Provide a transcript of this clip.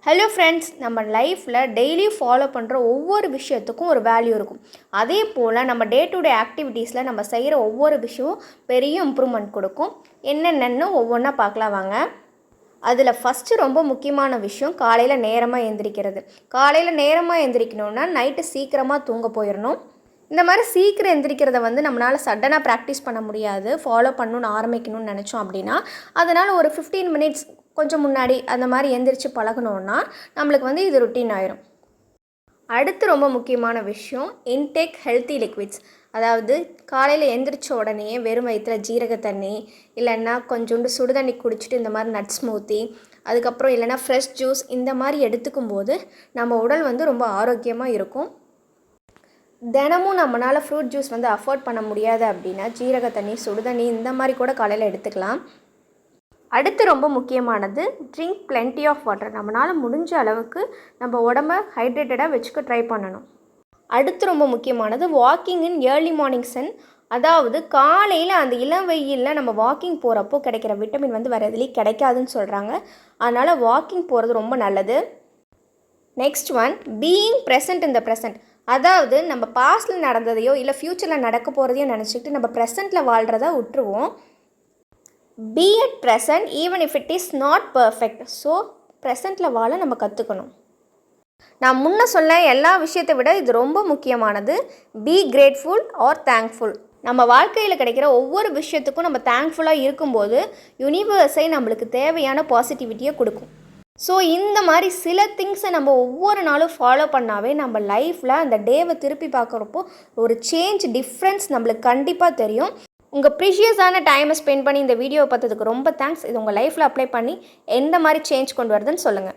Hello friends, நம்ம லைஃப்பில் daily follow பண்ணுற ஒவ்வொரு விஷயத்துக்கும் ஒரு வேல்யூ இருக்கும். அதே போல் நம்ம டே டு டே ஆக்டிவிட்டீஸில் நம்ம செய்கிற ஒவ்வொரு விஷயமும் பெரிய இம்ப்ரூவ்மெண்ட் கொடுக்கும். என்னென்னு ஒவ்வொன்றா பார்க்கலாம் வாங்க. அதில் ஃபஸ்ட்டு ரொம்ப முக்கியமான விஷயம் காலையில் நேரமாக எழுந்திரிக்கிறது. காலையில் நேரமாக எழுந்திரிக்கணுன்னா நைட்டு சீக்கிரமாக தூங்க போயிடணும். இந்த மாதிரி சீக்கிரம் எந்திரிக்கிறத நம்மளால் சடனாக ப்ராக்டிஸ் பண்ண முடியாது. ஃபாலோ பண்ணணுன்னு ஆரம்பிக்கணும்னு நினச்சோம் அப்படின்னா, அதனால் ஒரு 15 மினிட்ஸ் கொஞ்சம் முன்னாடி அந்த மாதிரி எந்திரிச்சு பழகணுன்னா நம்மளுக்கு இது ருட்டீன் ஆயிரும். அடுத்து ரொம்ப முக்கியமான விஷயம் இன்டேக் ஹெல்த்தி லிக்விட்ஸ். அதாவது காலையில் எந்திரிச்ச உடனே வெறும் வயிற்றில் ஜீரக தண்ணி, இல்லைன்னா கொஞ்சோண்டு சுடுதண்ணி குடிச்சிட்டு இந்த மாதிரி நட் ஸ்மூத்தி, அதுக்கப்புறம் இல்லைன்னா ஃப்ரெஷ் ஜூஸ் இந்த மாதிரி எடுத்துக்கும் போது நம்ம உடல் ரொம்ப ஆரோக்கியமாக இருக்கும். தினமும் நம்மளால் ஃப்ரூட் ஜூஸ் அஃபோர்ட் பண்ண முடியாது அப்படின்னா ஜீரக தண்ணி, சுடுதண்ணி இந்த மாதிரி கூட காலையில் எடுத்துக்கலாம். அடுத்து ரொம்ப முக்கியமானது ட்ரிங்க் பிளென்டி ஆஃப் வாட்டர். நம்மளால் முடிஞ்ச அளவுக்கு நம்ம உடம்பை ஹைட்ரேட்டடாக வச்சுக்க ட்ரை பண்ணணும். அடுத்து ரொம்ப முக்கியமானது walking in early morning sun. அதாவது காலையில் அந்த இளம் வெயிலில் நம்ம வாக்கிங் போகிறப்போ கிடைக்கிற விட்டமின் வேறு எதுலேயும் கிடைக்காதுன்னு சொல்கிறாங்க. அதனால் வாக்கிங் போகிறது ரொம்ப நல்லது. Next one being present in the present. அதாவது நம்ம பாஸ்டில் நடந்ததையோ இல்லை ஃப்யூச்சரில் நடக்க போகிறதையோ நினச்சிக்கிட்டு நம்ம ப்ரெசண்ட்டில் வாழ்கிறத விட்டுருவோம். Be at present even if it is not perfect. So ப்ரெசண்ட்டில் வாழ நம்ம கற்றுக்கணும். நான் முன்ன சொல்ல எல்லா விஷயத்தை விட இது ரொம்ப முக்கியமானது. Be grateful R thankful. நம்ம வாழ்க்கையில் கிடைக்கிற ஒவ்வொரு விஷயத்துக்கும் நம்ம தேங்க்ஃபுல்லாக இருக்கும்போது யூனிவர்ஸை நம்மளுக்கு தேவையான பாசிட்டிவிட்டியை கொடுக்கும். ஸோ இந்த மாதிரி சில திங்ஸை நம்ம ஒவ்வொரு நாளும் ஃபாலோ பண்ணாவே நம்ம லைஃப்பில் அந்த டேவை திருப்பி பார்க்குறப்போ ஒரு சேஞ்ச் டிஃப்ரென்ஸ் நம்மளுக்கு கண்டிப்பாக தெரியும். உங்கள் ப்ரீஷியஸான டைமை ஸ்பெண்ட் பண்ணி இந்த வீடியோவை பார்த்ததுக்கு ரொம்ப தேங்க்ஸ். இது உங்கள் லைஃப்பில் அப்ளை பண்ணி எந்த மாதிரி சேஞ்ச் கொண்டு வருதுன்னு சொல்லுங்கள்.